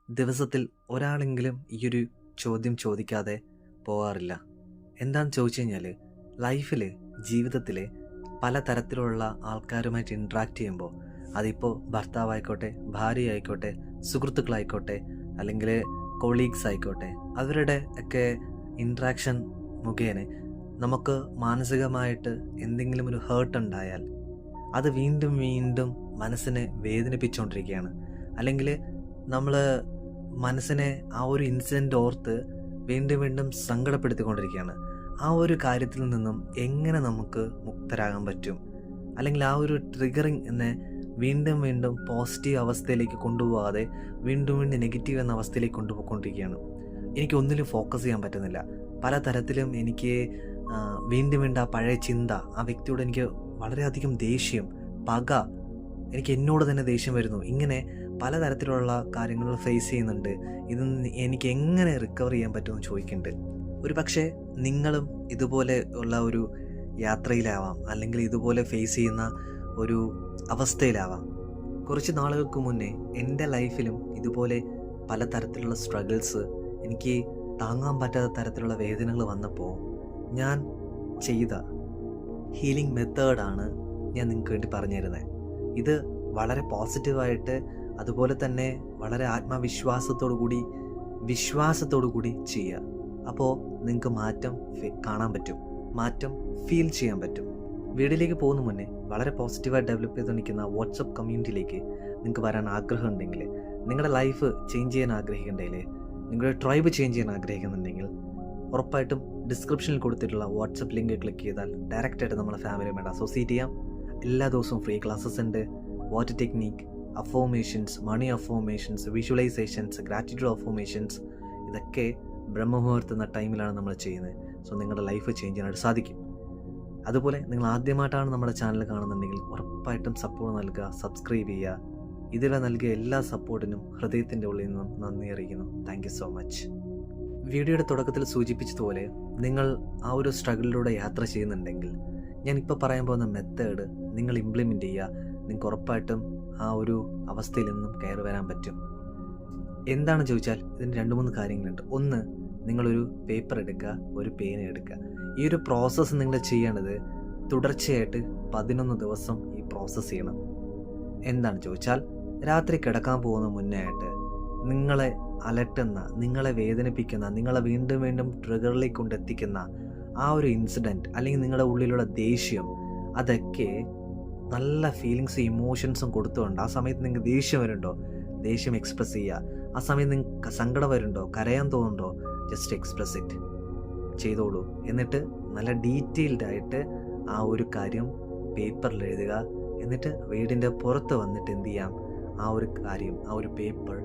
ദിവസത്തിൽ ഒരാളെങ്കിലും ഈയൊരു ചോദ്യം ചോദിക്കാതെ പോകാറില്ല. എന്താണെന്ന് ചോദിച്ചു കഴിഞ്ഞാൽ, ലൈഫിൽ, ജീവിതത്തിൽ പലതരത്തിലുള്ള ആൾക്കാരുമായിട്ട് ഇൻട്രാക്ട് ചെയ്യുമ്പോൾ, അതിപ്പോൾ ഭർത്താവായിക്കോട്ടെ, ഭാര്യ ആയിക്കോട്ടെ, സുഹൃത്തുക്കളായിക്കോട്ടെ, അല്ലെങ്കിൽ കൊളീഗ്സ് ആയിക്കോട്ടെ, അവരുടെ ഒക്കെ ഇൻട്രാക്ഷൻ മുഖേന നമുക്ക് മാനസികമായിട്ട് എന്തെങ്കിലും ഒരു ഹേർട്ട് ഉണ്ടായാൽ അത് വീണ്ടും വീണ്ടും മനസ്സിനെ വേദനിപ്പിച്ചുകൊണ്ടിരിക്കുകയാണ്. അല്ലെങ്കിൽ നമ്മൾ മനസ്സിനെ ആ ഒരു ഇൻസിഡൻ്റ് ഓർത്ത് വീണ്ടും വീണ്ടും സങ്കടപ്പെടുത്തിക്കൊണ്ടിരിക്കുകയാണ്. ആ ഒരു കാര്യത്തിൽ നിന്നും എങ്ങനെ നമുക്ക് മുക്തരാകാൻ പറ്റും? അല്ലെങ്കിൽ ആ ഒരു ട്രിഗറിങ് എന്നെ വീണ്ടും വീണ്ടും പോസിറ്റീവ് അവസ്ഥയിലേക്ക് കൊണ്ടുപോകാതെ വീണ്ടും വീണ്ടും നെഗറ്റീവ് എന്ന അവസ്ഥയിലേക്ക് കൊണ്ടുപോയിക്കൊണ്ടിരിക്കുകയാണ്. എനിക്ക് ഒന്നിലും ഫോക്കസ് ചെയ്യാൻ പറ്റുന്നില്ല. പലതരത്തിലും എനിക്ക് വീണ്ടും വീണ്ടും ആ പഴയ ചിന്ത, ആ വ്യക്തിയോട് എനിക്ക് വളരെയധികം ദേഷ്യം, പക, എനിക്ക് എന്നോട് തന്നെ ദേഷ്യം വരുന്നു. ഇങ്ങനെ പലതരത്തിലുള്ള കാര്യങ്ങൾ ഫേസ് ചെയ്യുന്നുണ്ട്. ഇത് എനിക്ക് എങ്ങനെ റിക്കവർ ചെയ്യാൻ പറ്റുമെന്ന് ചോദിക്കുന്നുണ്ട്. ഒരു പക്ഷേ നിങ്ങളും ഇതുപോലെ ഉള്ള ഒരു യാത്രയിലാവാം, അല്ലെങ്കിൽ ഇതുപോലെ ഫേസ് ചെയ്യുന്ന ഒരു അവസ്ഥയിലാവാം. കുറച്ച് നാളുകൾക്ക് മുന്നേ എൻ്റെ ലൈഫിലും ഇതുപോലെ പലതരത്തിലുള്ള സ്ട്രഗിൾസ്, എനിക്ക് താങ്ങാൻ പറ്റാത്ത തരത്തിലുള്ള വേദനകൾ വന്നപ്പോൾ ഞാൻ ചെയ്ത ഹീലിംഗ് മെത്തേഡാണ് ഞാൻ നിങ്ങൾക്ക് വേണ്ടി പറഞ്ഞു തരുന്നത്. ഇത് വളരെ പോസിറ്റീവായിട്ട്, അതുപോലെ തന്നെ വളരെ ആത്മവിശ്വാസത്തോടു കൂടി ചെയ്യുക. അപ്പോൾ നിങ്ങൾക്ക് മാറ്റം കാണാൻ പറ്റും, മാറ്റം ഫീൽ ചെയ്യാൻ പറ്റും. വീഡിയോയിലേക്ക് പോകുന്ന മുന്നേ വളരെ പോസിറ്റീവായി ഡെവലപ്പ് ചെയ്ത് നിൽക്കുന്ന വാട്സപ്പ് കമ്മ്യൂണിറ്റിയിലേക്ക് നിങ്ങൾക്ക് വരാൻ ആഗ്രഹം ഉണ്ടെങ്കിൽ, നിങ്ങളുടെ ലൈഫ് ചേഞ്ച് ചെയ്യാൻ ആഗ്രഹിക്കുന്നുണ്ടെങ്കിൽ, നിങ്ങളുടെ ട്രൈബ് ചേഞ്ച് ചെയ്യാൻ ആഗ്രഹിക്കുന്നുണ്ടെങ്കിൽ, ഉറപ്പായിട്ടും ഡിസ്ക്രിപ്ഷനിൽ കൊടുത്തിട്ടുള്ള വാട്സപ്പ് ലിങ്ക് ക്ലിക്ക് ചെയ്താൽ ഡയറക്റ്റായിട്ട് നമ്മളെ ഫാമിലിയുമായിട്ട് അസോസിയേറ്റ് ചെയ്യാം. എല്ലാ ദിവസവും ഫ്രീ ക്ലാസ്സസ് ഉണ്ട്. വാട്ടർ ടെക്നിക്, അഫോർമേഷൻസ്, മണി അഫോർമേഷൻസ്, വിഷ്വലൈസേഷൻസ്, ഗ്രാറ്റിറ്റ്യൂഡ് അഫോർമേഷൻസ്, ഇതൊക്കെ ബ്രഹ്മമുഹൂർത്ത് എന്ന ടൈമിലാണ് നമ്മൾ ചെയ്യുന്നത്. സോ നിങ്ങളുടെ ലൈഫ് ചേഞ്ച് ചെയ്യാനായിട്ട് സാധിക്കും. അതുപോലെ നിങ്ങൾ ആദ്യമായിട്ടാണ് നമ്മുടെ ചാനൽ കാണുന്നുണ്ടെങ്കിൽ ഉറപ്പായിട്ടും സപ്പോർട്ട് നൽകുക, സബ്സ്ക്രൈബ് ചെയ്യുക. ഇതിലെ നൽകിയ എല്ലാ സപ്പോർട്ടിനും ഹൃദയത്തിൻ്റെ ഉള്ളിൽ നിന്നും നന്ദി അറിയിക്കുന്നു. Thank you so much. വീഡിയോയുടെ തുടക്കത്തിൽ സൂചിപ്പിച്ചതുപോലെ, നിങ്ങൾ ആ ഒരു സ്ട്രഗിളിലൂടെ യാത്ര ചെയ്യുന്നുണ്ടെങ്കിൽ, ഞാനിപ്പോൾ പറയാൻ പോകുന്ന മെത്തേഡ് നിങ്ങൾ ഇംപ്ലിമെൻ്റ് ചെയ്യുക. നിങ്ങൾക്ക് ഉറപ്പായിട്ടും ആ ഒരു അവസ്ഥയിൽ നിന്നും കയറി വരാൻ പറ്റും. എന്താണെന്ന് ചോദിച്ചാൽ, ഇതിന് 2-3 കാര്യങ്ങളുണ്ട്. ഒന്ന്, നിങ്ങളൊരു പേപ്പർ എടുക്കുക, ഒരു പേന എടുക്കുക. ഈ ഒരു പ്രോസസ്സ് നിങ്ങൾ ചെയ്യേണ്ടത് തുടർച്ചയായിട്ട് 11 ദിവസം ഈ പ്രോസസ്സ് ചെയ്യണം. എന്താണ് ചോദിച്ചാൽ, രാത്രി കിടക്കാൻ പോകുന്ന മുന്നേ ആയിട്ട് നിങ്ങളെ അലട്ടുന്ന, നിങ്ങളെ വേദനിപ്പിക്കുന്ന, നിങ്ങളെ വീണ്ടും വീണ്ടും ട്രിഗറിലേക്ക് കൊണ്ടെത്തിക്കുന്ന ആ ഒരു ഇൻസിഡൻറ്റ്, അല്ലെങ്കിൽ നിങ്ങളുടെ ഉള്ളിലുള്ള ദേഷ്യം, അതൊക്കെ നല്ല ഫീലിങ്സും ഇമോഷൻസും കൊടുത്തുകൊണ്ട്, ആ സമയത്ത് നിങ്ങൾക്ക് ദേഷ്യം വരുന്നുണ്ടോ, ദേഷ്യം എക്സ്പ്രസ് ചെയ്യുക. ആ സമയത്ത് നിങ്ങൾക്ക് സങ്കടം വരുന്നുണ്ടോ, കരയാൻ തോന്നുന്നുണ്ടോ, ജസ്റ്റ് എക്സ്പ്രസ് ഇറ്റ് ചെയ്തോളൂ. എന്നിട്ട് നല്ല ഡീറ്റെയിൽഡ് ആയിട്ട് ആ ഒരു കാര്യം പേപ്പറിൽ എഴുതുക. എന്നിട്ട് വീടിൻ്റെ പുറത്ത് വന്നിട്ട് എന്ത് ചെയ്യാം, ആ ഒരു കാര്യം, ആ ഒരു പേപ്പർ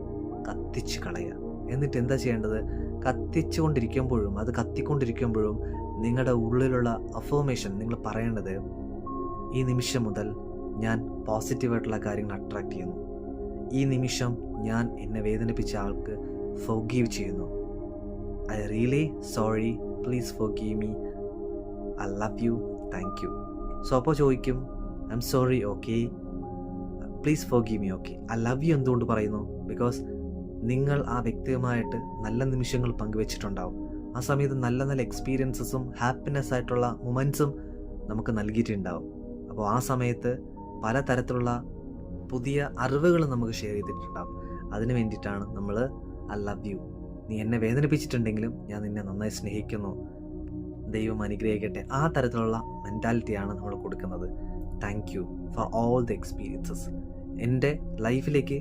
കത്തിച്ച് കളയുക. എന്നിട്ട് എന്താ ചെയ്യേണ്ടത്, കത്തിച്ചുകൊണ്ടിരിക്കുമ്പോഴും, അത് കത്തിക്കൊണ്ടിരിക്കുമ്പോഴും നിങ്ങളുടെ ഉള്ളിലുള്ള അഫർമേഷൻ നിങ്ങൾ പറയേണ്ടത്, ഈ നിമിഷം മുതൽ ഞാൻ പോസിറ്റീവായിട്ടുള്ള കാര്യങ്ങൾ അട്രാക്റ്റ് ചെയ്യുന്നു. ഈ നിമിഷം ഞാൻ എന്നെ വേദനിപ്പിച്ച ആൾക്ക് ഫോർഗീവ് ചെയ്യുന്നു. I really sorry, please forgive me, I love you, thank you. So അപ്പോൾ ചോദിക്കും, I am sorry, okay, please forgive me, okay. I love you എന്തുകൊണ്ട് പറയുന്നു? ബിക്കോസ് നിങ്ങൾ ആ വ്യക്തിയുമായിട്ട് നല്ല നിമിഷങ്ങൾ പങ്കുവെച്ചിട്ടുണ്ടാവും. ആ സമയത്ത് നല്ല നല്ല എക്സ്പീരിയൻസസും ഹാപ്പിനെസ് ആയിട്ടുള്ള മൊമെൻറ്റ്സും നമുക്ക് നൽകിയിട്ടുണ്ടാവും. അപ്പോൾ ആ സമയത്ത് പലതരത്തിലുള്ള പുതിയ അറിവുകൾ നമുക്ക് ഷെയർ ചെയ്തിട്ടുണ്ടാവും. അതിന് വേണ്ടിയിട്ടാണ് നമ്മൾ ഐ ലവ് യു, നീ എന്നെ വേദനിപ്പിച്ചിട്ടുണ്ടെങ്കിലും ഞാൻ നിന്നെ നന്നായി സ്നേഹിക്കുന്നു, ദൈവം അനുഗ്രഹിക്കട്ടെ, ആ തരത്തിലുള്ള മെൻറ്റാലിറ്റിയാണ് നമ്മൾ കൊടുക്കുന്നത്. Thank you for all the experiences. എൻ്റെ ലൈഫിലേക്ക്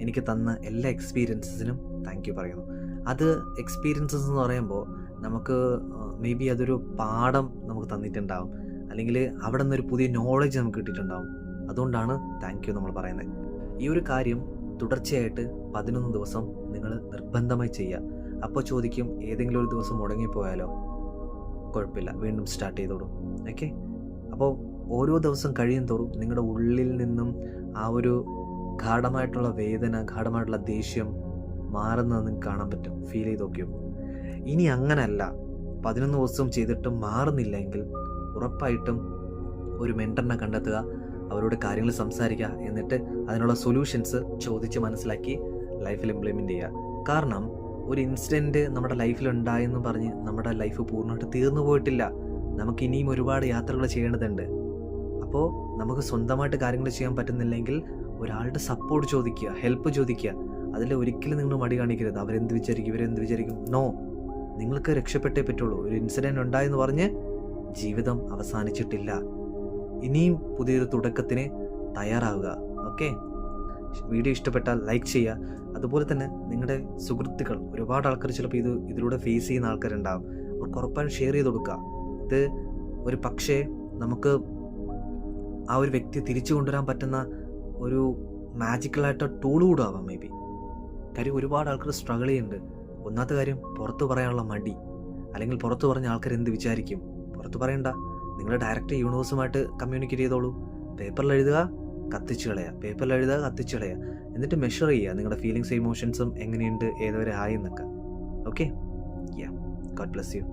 എനിക്ക് തന്ന എല്ലാ എക്സ്പീരിയൻസസിനും താങ്ക് യു പറയുന്നു. അത് എക്സ്പീരിയൻസസ് എന്ന് പറയുമ്പോൾ നമുക്ക് മേ ബി അതൊരു പാഠം നമുക്ക് തന്നിട്ടുണ്ടാവും, അല്ലെങ്കിൽ അവിടെ നിന്നൊരു പുതിയ നോളജ് നമുക്ക് കിട്ടിയിട്ടുണ്ടാവും. അതുകൊണ്ടാണ് താങ്ക് യു നമ്മൾ പറയുന്നത്. ഈ ഒരു കാര്യം തുടർച്ചയായിട്ട് 11 ദിവസം നിങ്ങൾ നിർബന്ധമായി ചെയ്യുക. അപ്പോൾ ചോദിക്കും, ഏതെങ്കിലും ഒരു ദിവസം മുടങ്ങിപ്പോയാലോ? കുഴപ്പമില്ല, വീണ്ടും സ്റ്റാർട്ട് ചെയ്തോളൂ. ഓക്കെ. അപ്പോൾ ഓരോ ദിവസം കഴിയും തോറും നിങ്ങളുടെ ഉള്ളിൽ നിന്നും ആ ഒരു ഗാഢമായിട്ടുള്ള വേദന, ഗാഢമായിട്ടുള്ള ദേഷ്യം മാറുന്നത് നിങ്ങൾക്ക് കാണാൻ പറ്റും. ഫീൽ ചെയ്ത് നോക്കിയോ? ഇനി അങ്ങനല്ല, 11 ദിവസം ചെയ്തിട്ടും മാറുന്നില്ലെങ്കിൽ ഉറപ്പായിട്ടും ഒരു മെൻറ്ററിനെ കണ്ടെത്തുക, അവരോട് കാര്യങ്ങൾ സംസാരിക്കുക. എന്നിട്ട് അതിനുള്ള സൊല്യൂഷൻസ് ചോദിച്ച് മനസ്സിലാക്കി ലൈഫിൽ ഇംപ്ലിമെൻ്റ് ചെയ്യുക. കാരണം ഒരു ഇൻസിഡൻറ്റ് നമ്മുടെ ലൈഫിൽ ഉണ്ടായെന്ന് പറഞ്ഞ് നമ്മുടെ ലൈഫ് പൂർണ്ണമായിട്ട് തീർന്നു പോയിട്ടില്ല. നമുക്ക് ഇനിയും ഒരുപാട് യാത്രകൾ ചെയ്യേണ്ടതുണ്ട്. അപ്പോൾ നമുക്ക് സ്വന്തമായിട്ട് കാര്യങ്ങൾ ചെയ്യാൻ പറ്റുന്നില്ലെങ്കിൽ ഒരാളുടെ സപ്പോർട്ട് ചോദിക്കുക, ഹെൽപ്പ് ചോദിക്കുക. അതിൽ ഒരിക്കലും നിങ്ങൾ മടി കാണിക്കരുത്. അവരെന്ത് വിചാരിക്കും, ഇവരെന്ത് വിചാരിക്കും. നോ, നിങ്ങൾക്ക് രക്ഷപ്പെട്ടേ പറ്റുള്ളൂ. ഒരു ഇൻസിഡൻറ്റ് ഉണ്ടായെന്ന് പറഞ്ഞ് ജീവിതം അവസാനിച്ചിട്ടില്ല. ഇനിയും പുതിയൊരു തുടക്കത്തിന് തയ്യാറാവുക. ഓക്കെ, വീഡിയോ ഇഷ്ടപ്പെട്ടാൽ ലൈക്ക് ചെയ്യുക. അതുപോലെ തന്നെ നിങ്ങളുടെ സുഹൃത്തുക്കൾ, ഒരുപാട് ആൾക്കാർ ചിലപ്പോൾ ഇതിലൂടെ ഫേസ് ചെയ്യുന്ന ആൾക്കാരുണ്ടാകും. അവർക്ക് ഉറപ്പായും ഷെയർ ചെയ്ത് കൊടുക്കുക. ഇത് ഒരു പക്ഷേ നമുക്ക് ആ ഒരു വ്യക്തി തിരിച്ചു കൊണ്ടുവരാൻ പറ്റുന്ന ഒരു മാജിക്കലായിട്ട് ടൂൾ കൂടെ ആവാം മേ ബി. കാര്യം ഒരുപാട് ആൾക്കാർ സ്ട്രഗിൾ ചെയ്യുന്നുണ്ട്. ഒന്നാമത്തെ കാര്യം പുറത്ത് പറയാനുള്ള മടി, അല്ലെങ്കിൽ പുറത്ത് പറഞ്ഞ ആൾക്കാർ എന്ത് വിചാരിക്കും. പുറത്ത് പറയണ്ട, നിങ്ങൾ ഡയറക്റ്റ് യൂണിവേഴ്സുമായിട്ട് കമ്മ്യൂണിക്കേറ്റ് ചെയ്തോളൂ. പേപ്പറിൽ എഴുതുക, കത്തിച്ച് കളയുക. പേപ്പറിൽ എഴുതുക, കത്തിച്ച് കളയുക. എന്നിട്ട് മെഷർ ചെയ്യുക നിങ്ങളുടെ ഫീലിങ്സ് ഇമോഷൻസും എങ്ങനെയുണ്ട്, ഏതുവരെ ആയി എന്നൊക്കെ. Okay, yeah, God bless you.